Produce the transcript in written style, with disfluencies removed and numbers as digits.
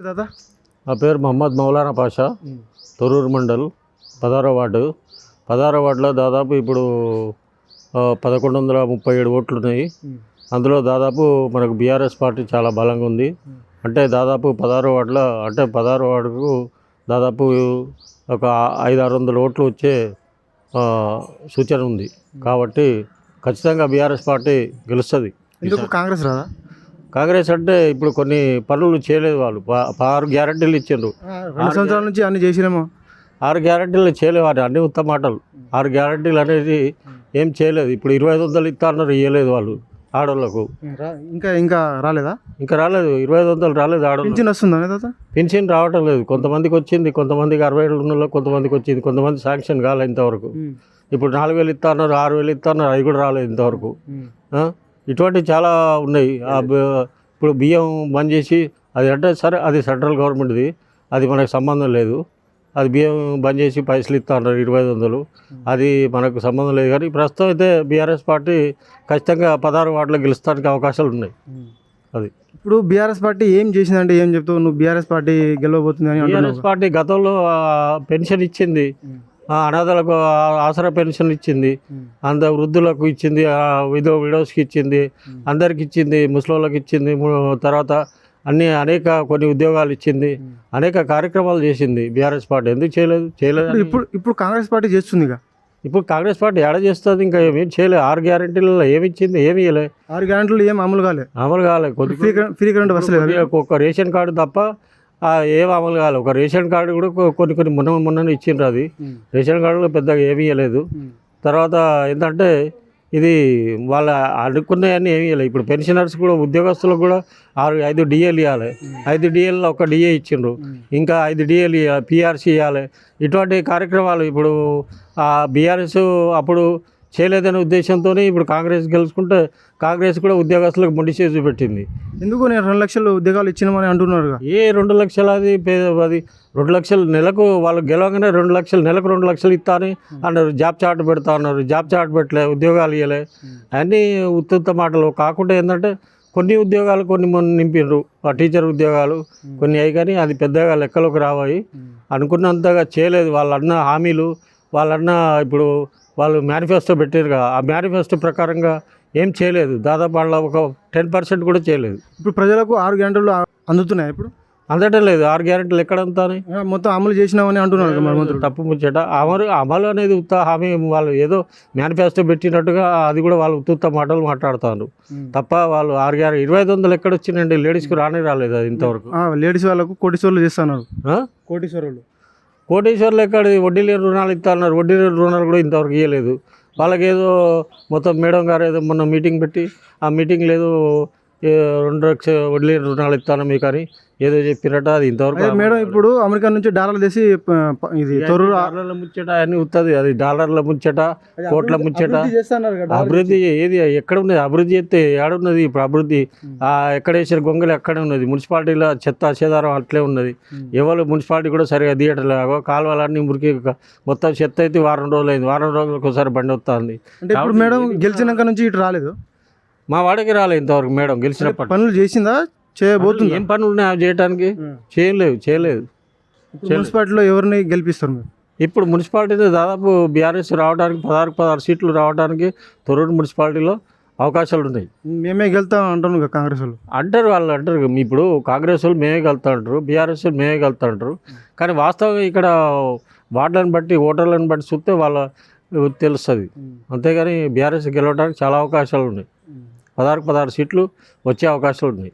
దాదా నా పేరు మహమ్మద్ మౌలానా పాషా, తొర్రూరు మండల్ 16వ వార్డు. 16వ వార్డులో దాదాపు ఇప్పుడు 1137 ఓట్లు ఉన్నాయి. అందులో దాదాపు మనకు బీఆర్ఎస్ పార్టీ చాలా బలంగా ఉంది. అంటే దాదాపు 16వ వార్డులో అంటే 16వ వార్డుకు దాదాపు ఒక 500-600 ఓట్లు వచ్చే సూచన ఉంది. కాబట్టి ఖచ్చితంగా బీఆర్ఎస్ పార్టీ గెలుస్తుంది. ఎందుకు కాంగ్రెస్ రాదా? కాంగ్రెస్ అంటే ఇప్పుడు కొన్ని పనులు చేయలేదు. వాళ్ళు 6 గ్యారెంటీలు ఇచ్చిండ్రు. 2 సంవత్సరాల నుంచి అన్ని చేసినామో. 6 గ్యారెంటీలు చేయలేవారు, అన్ని ఉత్తమ మాటలు. 6 గ్యారెంటీలు అనేది ఏం చేయలేదు. ఇప్పుడు 2500 ఇస్తా అన్నారు, ఇవ్వలేదు వాళ్ళు ఆడవాళ్ళకు. ఇంకా రాలేదా? ఇంకా రాలేదు, 2500 రాలేదు ఆడవాళ్ళు. పింఛన్ వస్తుందా దాదా? పింఛన్ రావటం లేదు. కొంతమందికి వచ్చింది, కొంతమందికి 60 ఏళ్ళు ఉన్న కొంతమందికి వచ్చింది, కొంతమంది శాంక్షన్ కాలేదు ఇంతవరకు. ఇప్పుడు 4000 ఇస్తా అన్నారు, 6000 ఇస్తా అన్నారు, అది కూడా రాలేదు ఇంతవరకు. ఇటువంటివి చాలా ఉన్నాయి. ఇప్పుడు బియ్యం బంద్ చేసి అది అంటే సరే, అది సెంట్రల్ గవర్నమెంట్ది, అది మనకు సంబంధం లేదు. అది బియ్యం బంద్ చేసి పైసలు ఇస్తా అన్నారు 2500, అది మనకు సంబంధం లేదు. కానీ ప్రస్తుతం అయితే బీఆర్ఎస్ పార్టీ ఖచ్చితంగా 16 వార్డులో గెలుస్తానికి అవకాశాలు ఉన్నాయి. అది ఇప్పుడు బీఆర్ఎస్ పార్టీ ఏం చేసిందంటే ఏం చెప్తావు నువ్వు? బీఆర్ఎస్ పార్టీ గెలవబోతుంది అని. బీఆర్ఎస్ పార్టీ గతంలో పెన్షన్ ఇచ్చింది, అనాథలకు ఆసరా పెన్షన్ ఇచ్చింది, వృద్ధులకు ఇచ్చింది, విడోస్కి ఇచ్చింది, అందరికి ఇచ్చింది, ముసలోళ్ళకి ఇచ్చింది. తర్వాత కొన్ని ఉద్యోగాలు ఇచ్చింది, అనేక కార్యక్రమాలు చేసింది బీఆర్ఎస్ పార్టీ. ఎందుకు చేయలేదు? ఇప్పుడు కాంగ్రెస్ పార్టీ చేస్తుంది. ఇప్పుడు కాంగ్రెస్ పార్టీ ఎడ చేస్తుంది? ఇంకా ఏమేం చేయలేదు. 6 గ్యారెంటీలలో ఏమి ఇచ్చింది? ఏమి ఇవ్వలేదు. 6 గ్యారెంటీలు ఏం అమలు కాలేదు. ఫ్రీ కరెంట్ వస్తలేదు. ఒక రేషన్ కార్డు తప్ప ఏం అమలు కాలేదు. ఒక రేషన్ కార్డు కూడా కొన్ని మొన్న ఇచ్చిండ్రు. అది రేషన్ కార్డులో పెద్దగా ఏమీ ఇవ్వలేదు. తర్వాత ఏంటంటే ఇది వాళ్ళ అనుకున్నవన్నీ ఏమీ ఇవ్వలేదు. ఇప్పుడు పెన్షనర్స్ కూడా, ఉద్యోగస్తులకు కూడా 5 డిఏలు ఇవ్వాలి. 5 డిఏల్లో ఒక డిఏ ఇచ్చిండ్రు, ఇంకా 5 డిఏలు పిఆర్సీ ఇవ్వాలి. ఇటువంటి కార్యక్రమాలు ఇప్పుడు బీఆర్ఎస్ అప్పుడు చేయలేదనే ఉద్దేశంతో ఇప్పుడు కాంగ్రెస్ గెలుచుకుంటే కాంగ్రెస్ కూడా ఉద్యోగస్తులకు మొండి చేసి పెట్టింది. ఎందుకు నేను 2 లక్షలు ఉద్యోగాలు ఇచ్చినామని అంటున్నారు. 2 లక్షలు అది 2 లక్షలు నెలకు, వాళ్ళు గెలవగానే 2 లక్షలు నెలకు 2 లక్షలు ఇస్తా అని అన్నారు. జాబ్ చార్ట్ పెడతా అన్నారు, జాబ్ చార్ట్ పెట్టలే, ఉద్యోగాలు ఇవ్వలే. అన్నీ ఉత్తుత్త మాటలు. కాకుండా ఏంటంటే కొన్ని ఉద్యోగాలు నింపిండ్రు, టీచర్ ఉద్యోగాలు కొన్ని అయ్యి, కానీ అది పెద్దగా లెక్కలోకి రావాయి. అనుకున్నంతగా చేయలేదు. వాళ్ళన్న హామీలు, వాళ్ళన్న ఇప్పుడు వాళ్ళు మేనిఫెస్టో పెట్టారుగా, ఆ మేనిఫెస్టో ప్రకారంగా ఏం చేయలేదు. దాదాపు వాళ్ళ ఒక 10% కూడా చేయలేదు. ఇప్పుడు ప్రజలకు 6 గ్యారెంటీలు అందుతున్నాయి. ఇప్పుడు అందటం లేదు. 6 గ్యారెంటీలు ఎక్కడంతానే మొత్తం అమలు చేసినామని అంటున్నారు. తప్పు ముచ్చట. అమలు అనేది ఉత్త హామీ, వాళ్ళు ఏదో మేనిఫెస్టో పెట్టినట్టుగా అది కూడా వాళ్ళు ఉత్త మాటలు మాట్లాడుతారు తప్ప వాళ్ళు 2500 ఎక్కడ వచ్చిందండి? లేడీస్కి రాలేదు అది ఇంతవరకు. లేడీస్ వాళ్ళకు కోటీశ్వర్లు చేస్తున్నారు. కోటీశ్వర్లు ఎక్కడ? వడ్డీ లేని రుణాలు ఇస్తా అన్నారు, వడ్డీ లేని రుణాలు కూడా ఇంతవరకు ఇవ్వలేదు. వాళ్ళకేదో మొత్తం మేడం గారు ఏదో మొన్న మీటింగ్ పెట్టి, ఆ మీటింగ్ లేదు 2 లక్షల వడ్డీ లేని రుణాలు ఇస్తాను మీకు అని ఏదో చెప్పినట్ట. అది ఇంతవరకు మేడం ఇప్పుడు అమెరికా నుంచి డాలర్లు తెసి ఇది డాలర్ల ముచ్చట అని వస్తుంది. అది డాలర్ల ముచ్చట, కోట్ల ముచ్చట. అభివృద్ధి ఏది ఎక్కడ ఉన్నది? అభివృద్ధి చేస్తే ఏడున్నది? ఇప్పుడు అభివృద్ధి ఎక్కడ వేసిన గొంగలు అక్కడే ఉన్నది. మున్సిపాలిటీలో చెత్త చెదారం అట్లే ఉన్నది. ఎవరు మున్సిపాలిటీ కూడా సరిగా తీయట్లేదు. కాలువలన్నీ మురికి, మొత్తం చెత్త అయితే వారం రోజులు అయింది. వారం రోజులకు ఒకసారి బండి వస్తుంది. ఇప్పుడు మేడం గెలిచినాక నుంచి ఇటు రాలేదు. మా వాడికి రాలేదు ఇంతవరకు. మేడం గెలిచినప్పుడు పనులు చేసిందా? చేయబోతుంది. ఏం పనులు ఉన్నాయి అవి చేయడానికి? చేయలేదు. మున్సిపాలిటీలో ఎవరిని గెలిపిస్తారు? ఇప్పుడు మున్సిపాలిటీలో దాదాపు బీఆర్ఎస్ రావడానికి 16 సీట్లు రావడానికి తొర్రూరు మున్సిపాలిటీలో అవకాశాలు ఉన్నాయి. మేమే గెలుతాం అంటారు కాంగ్రెస్ వాళ్ళు. వాళ్ళు అంటారు. ఇప్పుడు కాంగ్రెస్ వాళ్ళు మేమే గెలుతా అంటారు, బీఆర్ఎస్ వాళ్ళు మేమే గెలుతా అంటారు. కానీ వాస్తవంగా ఇక్కడ వార్డులను బట్టి, ఓటర్లను బట్టి చూస్తే వాళ్ళ తెలుస్తుంది. అంతేగాని బీఆర్ఎస్ గెలవడానికి చాలా అవకాశాలు ఉన్నాయి. 16 సీట్లు వచ్చే అవకాశాలు ఉన్నాయి.